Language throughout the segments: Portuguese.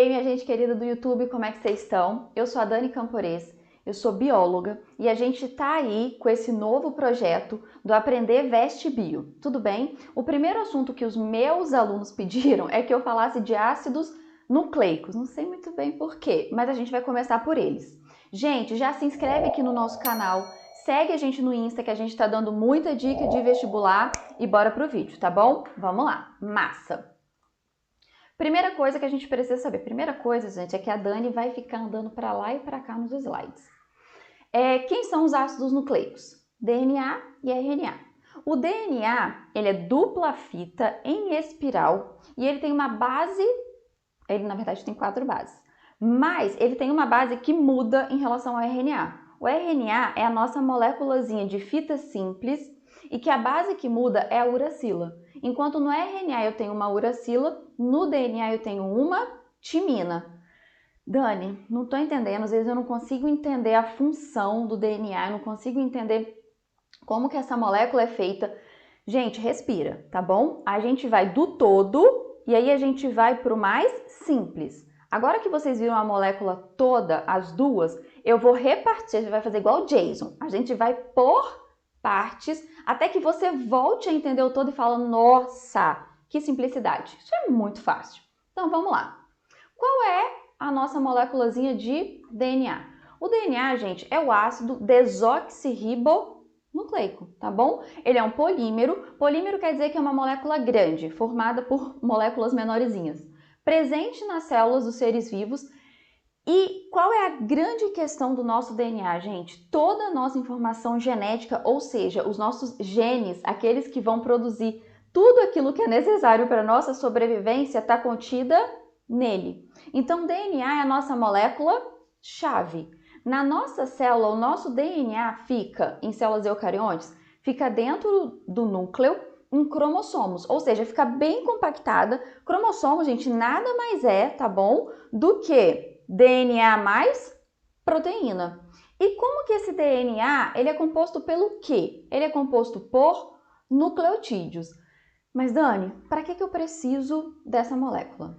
Ei, minha gente querida do YouTube, como é que vocês estão? Eu sou a Dani Camporês, eu sou bióloga e a gente tá aí com esse novo projeto do Aprender Veste Bio, tudo bem? O primeiro assunto que os meus alunos pediram é que eu falasse de ácidos nucleicos, não sei muito bem porquê, mas a gente vai começar por eles. Gente, já se inscreve aqui no nosso canal, segue a gente no Insta que a gente tá dando muita dica de vestibular e bora pro vídeo, tá bom? Vamos lá, massa! Primeira coisa que a gente precisa saber, primeira coisa, gente, é que a Dani vai ficar andando para lá e para cá nos slides. Quem são os ácidos nucleicos? DNA e RNA. O DNA, ele é dupla fita em espiral e ele tem uma base, ele na verdade tem 4 bases, mas ele tem uma base que muda em relação ao RNA. O RNA é a nossa moléculazinha de fita simples e que a base que muda é a uracila. Enquanto no RNA eu tenho uma uracila, no DNA eu tenho uma timina. Dani, não estou entendendo, às vezes eu não consigo entender a função do DNA, eu não consigo entender como que essa molécula é feita. Gente, respira, tá bom? A gente vai do todo e aí a gente vai para o mais simples. Agora que vocês viram a molécula toda, as duas, eu vou repartir, a gente vai fazer igual o Jason. A gente vai por partes até que você volte a entender o todo e fala, nossa, que simplicidade. Isso é muito fácil. Então vamos lá. Qual é a nossa moléculazinha de DNA? O DNA, gente, é o ácido desoxirribonucleico, tá bom? Ele é um polímero. Polímero quer dizer que é uma molécula grande, formada por moléculas menorzinhas, presente nas células dos seres vivos. E qual é a grande questão do nosso DNA, gente? Toda a nossa informação genética, ou seja, os nossos genes, aqueles que vão produzir tudo aquilo que é necessário para a nossa sobrevivência, está contida nele. Então, DNA é a nossa molécula-chave. Na nossa célula, o nosso DNA fica, em células eucariontes, fica dentro do núcleo, em cromossomos, ou seja, fica bem compactada. Cromossomo, gente, nada mais é, tá bom, do que DNA mais proteína. E como que esse DNA, ele é composto pelo quê? Ele é composto por nucleotídeos. Mas Dani, para que eu preciso dessa molécula?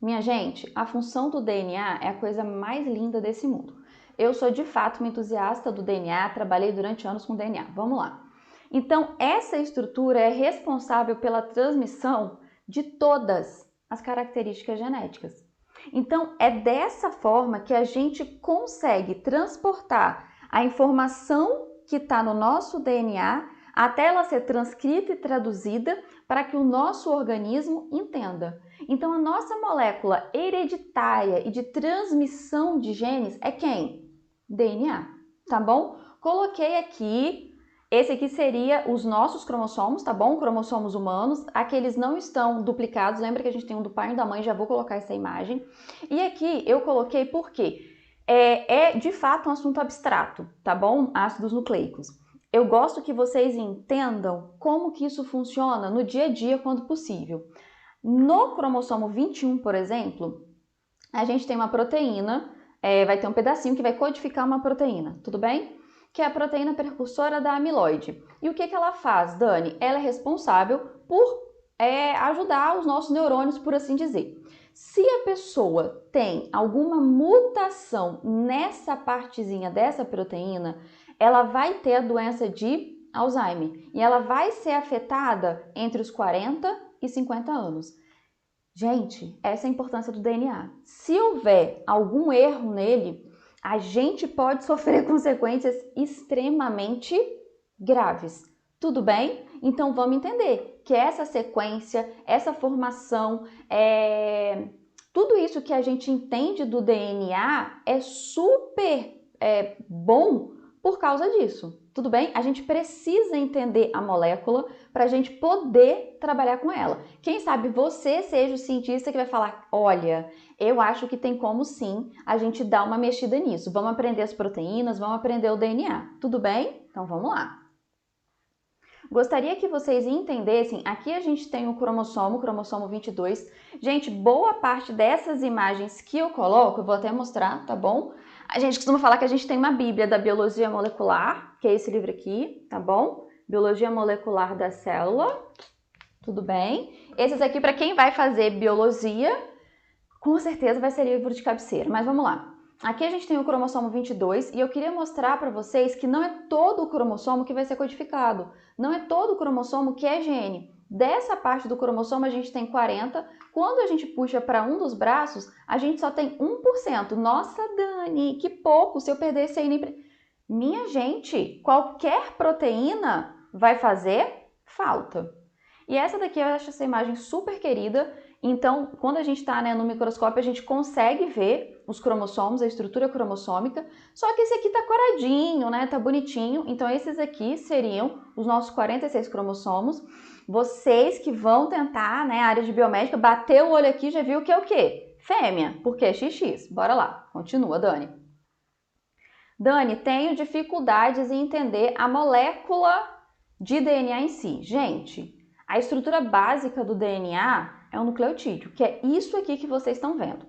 Minha gente, a função do DNA é a coisa mais linda desse mundo. Eu sou de fato uma entusiasta do DNA, trabalhei durante anos com DNA. Vamos lá. Então, essa estrutura é responsável pela transmissão de todas as características genéticas. Então, é dessa forma que a gente consegue transportar a informação que está no nosso DNA até ela ser transcrita e traduzida para que o nosso organismo entenda. Então, a nossa molécula hereditária e de transmissão de genes é quem? DNA, tá bom? Coloquei aqui, esse aqui seria os nossos cromossomos, tá bom? Cromossomos humanos, aqueles não estão duplicados, lembra que a gente tem um do pai e um da mãe, já vou colocar essa imagem. E aqui eu coloquei porque é de fato um assunto abstrato, tá bom? Ácidos nucleicos. Eu gosto que vocês entendam como que isso funciona no dia a dia quando possível. No cromossomo 21, por exemplo, a gente tem uma proteína, vai ter um pedacinho que vai codificar uma proteína, tudo bem? Que é a proteína precursora da amiloide. E o que ela faz, Dani? Ela é responsável por ajudar os nossos neurônios, por assim dizer. Se a pessoa tem alguma mutação nessa partezinha dessa proteína, ela vai ter a doença de Alzheimer e ela vai ser afetada entre os 40 e 50 anos. Gente, essa é a importância do DNA. Se houver algum erro nele, a gente pode sofrer consequências extremamente graves. Tudo bem? Então vamos entender que essa sequência, essa formação, tudo isso que a gente entende do DNA é super bom por causa disso. Tudo bem? A gente precisa entender a molécula para a gente poder trabalhar com ela. Quem sabe você seja o cientista que vai falar, olha, eu acho que tem como sim a gente dar uma mexida nisso. Vamos aprender as proteínas, vamos aprender o DNA. Tudo bem? Então vamos lá. Gostaria que vocês entendessem, aqui a gente tem o cromossomo 22. Gente, boa parte dessas imagens que eu coloco, eu vou até mostrar, tá bom? A gente costuma falar que a gente tem uma bíblia da biologia molecular, que é esse livro aqui, tá bom? Biologia molecular da célula, tudo bem? Esses aqui para quem vai fazer biologia, Com certeza vai ser livro de cabeceira, mas vamos lá. Aqui a gente tem o cromossomo 22 e eu queria mostrar para vocês que não é todo o cromossomo que vai ser codificado, não é todo o cromossomo que é gene. Dessa parte do cromossomo a gente tem 40, quando a gente puxa para um dos braços, a gente só tem 1%. Nossa, Dani, que pouco, se eu perder esse aí nem... Minha gente, qualquer proteína vai fazer falta. E essa daqui eu acho essa imagem super querida. Então, quando a gente está no microscópio, a gente consegue ver os cromossomos, a estrutura cromossômica, só que esse aqui tá coradinho, né? Tá bonitinho. Então, esses aqui seriam os nossos 46 cromossomos. Vocês que vão tentar, né, a área de biomédica, bater o olho aqui, já viu que é o quê? Fêmea, porque é XX. Bora lá, continua, Dani. Dani, tenho dificuldades em entender a molécula de DNA em si. Gente, a estrutura básica do DNA é um nucleotídeo, que é isso aqui que vocês estão vendo.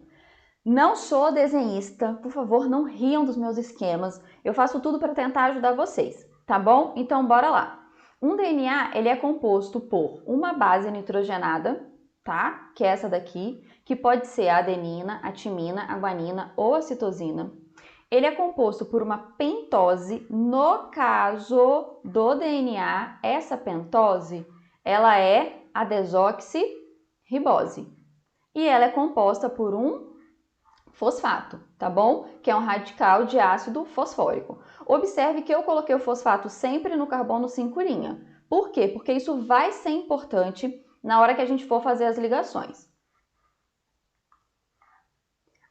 Não sou desenhista, por favor, não riam dos meus esquemas. Eu faço tudo para tentar ajudar vocês, tá bom? Então, bora lá. Um DNA, ele é composto por uma base nitrogenada, tá? Que é essa daqui, que pode ser a adenina, a timina, a guanina ou a citosina. Ele é composto por uma pentose. No caso do DNA, essa pentose, ela é a desoxirribose. E ela é composta por um fosfato, tá bom? Que é um radical de ácido fosfórico. Observe que eu coloquei o fosfato sempre no carbono 5'. Por quê? Porque isso vai ser importante na hora que a gente for fazer as ligações.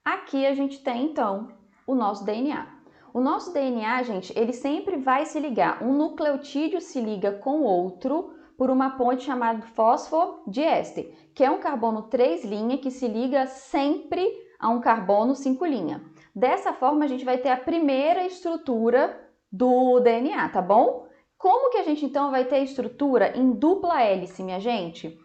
Aqui a gente tem, então, o nosso DNA. O nosso DNA, gente, ele sempre vai se ligar. Um nucleotídeo se liga com outro por uma ponte chamada fosfodiéster, que é um carbono 3' que se liga sempre a um carbono 5'. Dessa forma, a gente vai ter a primeira estrutura do DNA, tá bom? Como que a gente, então, vai ter estrutura em dupla hélice, minha gente?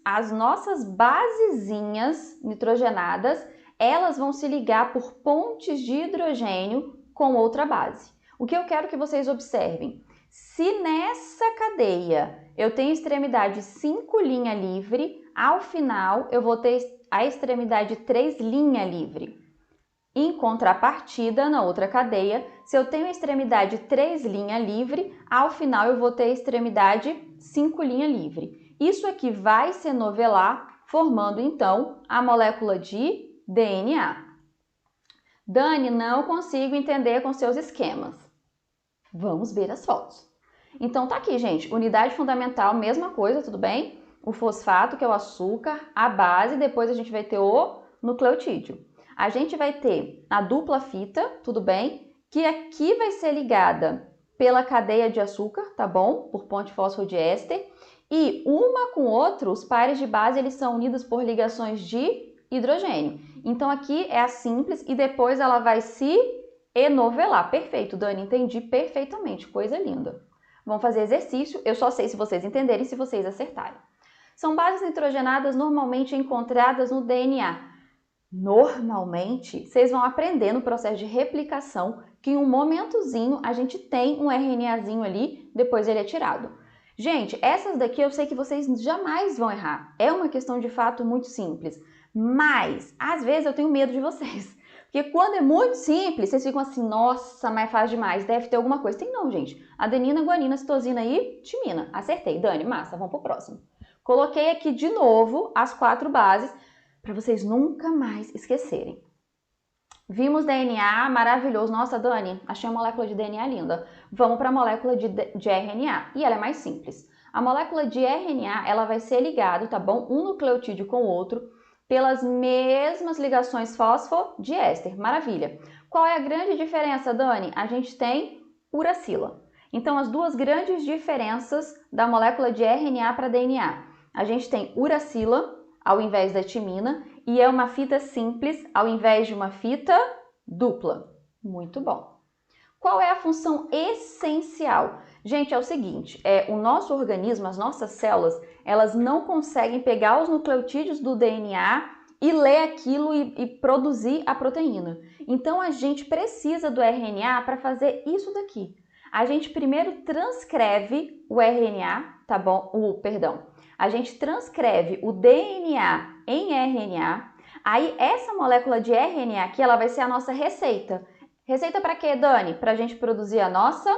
As nossas basezinhas nitrogenadas, elas vão se ligar por pontes de hidrogênio com outra base. O que eu quero que vocês observem, se nessa cadeia eu tenho extremidade 5' livre, ao final eu vou ter a extremidade 3' livre. Em contrapartida, na outra cadeia, se eu tenho a extremidade 3' livre, ao final eu vou ter a extremidade 5' livre. Isso aqui vai se novelar, formando então a molécula de DNA. Dani, não consigo entender com seus esquemas. Vamos ver as fotos. Então tá aqui, gente, unidade fundamental, mesma coisa, tudo bem? O fosfato, que é o açúcar, a base, depois a gente vai ter o nucleotídeo. A gente vai ter a dupla fita, tudo bem? Que aqui vai ser ligada pela cadeia de açúcar, tá bom? Por ponte fosfodiéster. E uma com outra, os pares de base, eles são unidos por ligações de hidrogênio. Então aqui é a simples e depois ela vai se enovelar. Perfeito, Dani, entendi perfeitamente, coisa linda. Vamos fazer exercício, eu só sei se vocês entenderem e se vocês acertarem. São bases nitrogenadas normalmente encontradas no DNA. Normalmente, vocês vão aprender no processo de replicação que em um momentozinho a gente tem um RNAzinho ali, depois ele é tirado. Gente, essas daqui eu sei que vocês jamais vão errar. É uma questão de fato muito simples. Mas, às vezes eu tenho medo de vocês. Porque quando é muito simples, vocês ficam assim, nossa, mas faz demais, deve ter alguma coisa. Tem não, gente. Adenina, guanina, citosina e timina. Acertei. Dani, massa, vamos pro próximo. Coloquei aqui de novo as 4 bases para vocês nunca mais esquecerem. Vimos DNA, maravilhoso. Nossa, Dani, achei a molécula de DNA linda. Vamos para a molécula de RNA. E ela é mais simples. A molécula de RNA, ela vai ser ligada, tá bom? Um nucleotídeo com o outro, pelas mesmas ligações fosfodiéster. Maravilha. Qual é a grande diferença, Dani? A gente tem uracila. Então, as duas grandes diferenças da molécula de RNA para DNA. A gente tem uracila ao invés da timina e é uma fita simples ao invés de uma fita dupla. Muito bom. Qual é a função essencial? Gente, é o seguinte, o nosso organismo, as nossas células, elas não conseguem pegar os nucleotídeos do DNA e ler aquilo e produzir a proteína. Então, a gente precisa do RNA para fazer isso daqui. A gente primeiro transcreve o RNA, tá bom? A gente transcreve o DNA em RNA. Aí essa molécula de RNA aqui, ela vai ser a nossa receita. Receita para quê, Dani? Para a gente produzir a nossa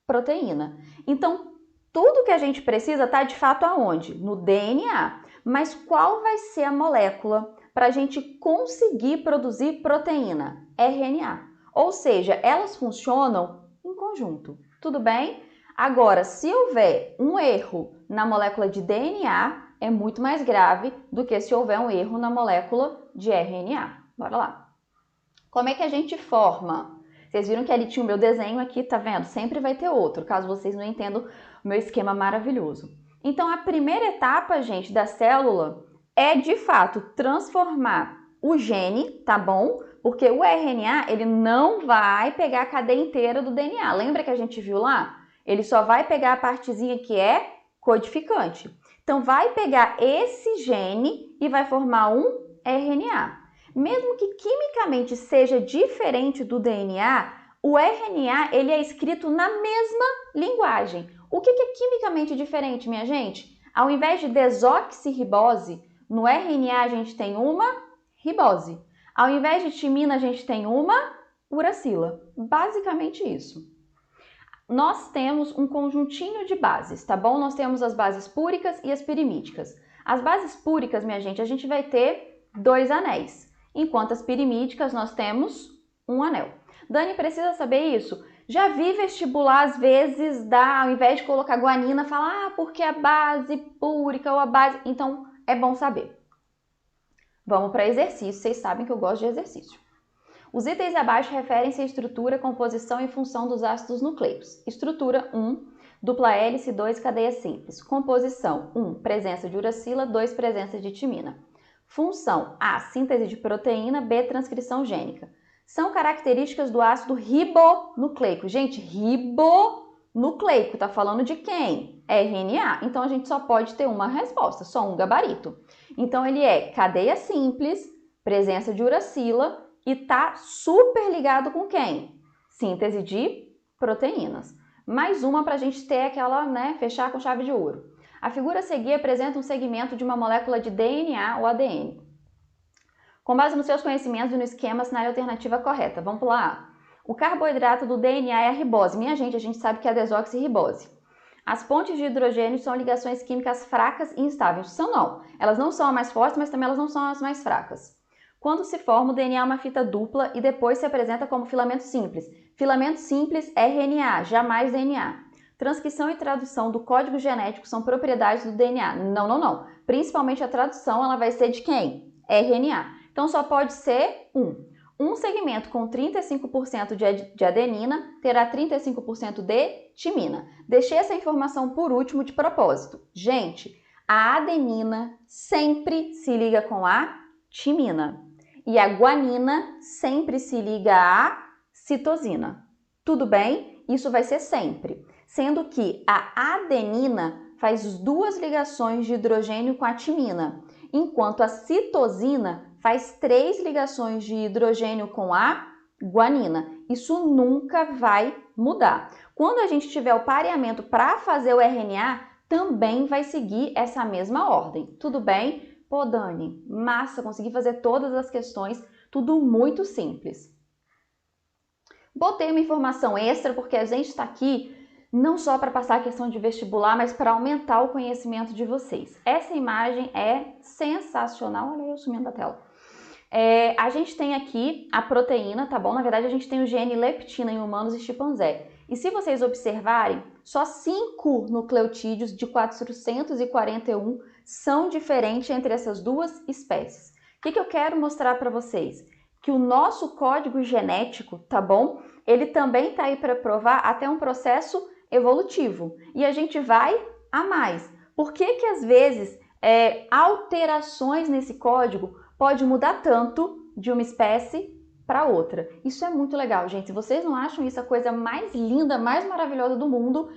proteína. Então, tudo que a gente precisa está de fato aonde? No DNA. Mas qual vai ser a molécula para a gente conseguir produzir proteína? RNA. Ou seja, elas funcionam em conjunto. Tudo bem? Agora, se houver um erro na molécula de DNA, é muito mais grave do que se houver um erro na molécula de RNA. Bora lá. Como é que a gente forma? Vocês viram que ali tinha o meu desenho aqui, tá vendo? Sempre vai ter outro, caso vocês não entendam o meu esquema maravilhoso. Então, a primeira etapa, gente, da célula é, de fato, transformar o gene, tá bom? Porque o RNA, ele não vai pegar a cadeia inteira do DNA. Lembra que a gente viu lá? Ele só vai pegar a partezinha que é codificante. Então, vai pegar esse gene e vai formar um RNA. Mesmo que quimicamente seja diferente do DNA, o RNA ele é escrito na mesma linguagem. O que é quimicamente diferente, minha gente? Ao invés de desoxirribose, no RNA a gente tem uma ribose. Ao invés de timina, a gente tem uma uracila. Basicamente isso. Nós temos um conjuntinho de bases, tá bom? Nós temos as bases púricas e as pirimídicas. As bases púricas, minha gente, a gente vai ter 2 anéis, enquanto as pirimídicas nós temos um anel. Dani, precisa saber isso? Já vi vestibular, às vezes, ao invés de colocar guanina, falar, porque a base púrica ou a base... Então, é bom saber. Vamos para exercício, vocês sabem que eu gosto de exercício. Os itens abaixo referem-se à estrutura, composição e função dos ácidos nucleicos. Estrutura 1, dupla hélice, 2, cadeia simples. Composição 1, presença de uracila, 2, presença de timina. Função A, síntese de proteína, B, transcrição gênica. São características do ácido ribonucleico. Gente, ribonucleico, tá falando de quem? RNA. Então, a gente só pode ter uma resposta, só um gabarito. Então, ele é cadeia simples, presença de uracila e tá super ligado com quem? Síntese de proteínas. Mais uma para a gente ter aquela, né, fechar com chave de ouro. A figura a seguir apresenta um segmento de uma molécula de DNA ou ADN. Com base nos seus conhecimentos e no esquema, assinale a alternativa correta. Vamos lá. O carboidrato do DNA é a ribose. Minha gente, a gente sabe que é a desoxirribose. As pontes de hidrogênio são ligações químicas fracas e instáveis. São não. Elas não são as mais fortes, mas também elas não são as mais fracas. Quando se forma, o DNA é uma fita dupla e depois se apresenta como filamento simples. Filamento simples é RNA, jamais DNA. Transcrição e tradução do código genético são propriedades do DNA. Não. Principalmente a tradução, ela vai ser de quem? RNA. Então, só pode ser um. Um segmento com 35% de adenina terá 35% de timina. Deixei essa informação por último de propósito. Gente, a adenina sempre se liga com a timina. E a guanina sempre se liga à citosina. Tudo bem? Isso vai ser sempre. Sendo que a adenina faz 2 ligações de hidrogênio com a timina, enquanto a citosina faz 3 ligações de hidrogênio com a guanina. Isso nunca vai mudar. Quando a gente tiver o pareamento para fazer o RNA, também vai seguir essa mesma ordem. Tudo bem? Pô, Dani, massa, consegui fazer todas as questões, tudo muito simples. Botei uma informação extra porque a gente está aqui não só para passar a questão de vestibular, mas para aumentar o conhecimento de vocês. Essa imagem é sensacional, olha eu sumindo da tela. A gente tem aqui a proteína, tá bom? Na verdade, a gente tem o gene leptina em humanos e chimpanzé. E se vocês observarem, só 5 nucleotídeos de 441 são diferentes entre essas duas espécies. O que eu quero mostrar para vocês? Que o nosso código genético, tá bom? Ele também está aí para provar até um processo evolutivo. E a gente vai a mais. Por que às vezes alterações nesse código pode mudar tanto de uma espécie para outra? Isso é muito legal, gente. Se vocês não acham isso a coisa mais linda, mais maravilhosa do mundo,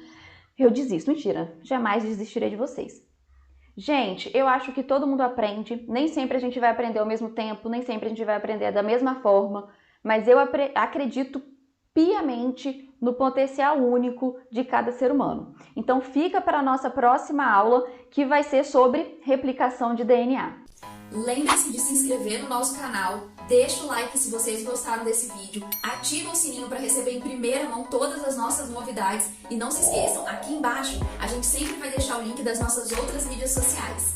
eu desisto. Mentira, jamais desistirei de vocês. Gente, eu acho que todo mundo aprende. Nem sempre a gente vai aprender ao mesmo tempo, nem sempre a gente vai aprender da mesma forma, mas eu acredito piamente no potencial único de cada ser humano. Então fica para a nossa próxima aula, que vai ser sobre replicação de DNA. Lembre-se de se inscrever no nosso canal, deixa o like se vocês gostaram desse vídeo, ativa o sininho para receber em primeira mão todas as nossas novidades e não se esqueçam, aqui embaixo a gente sempre vai deixar o link das nossas outras mídias sociais.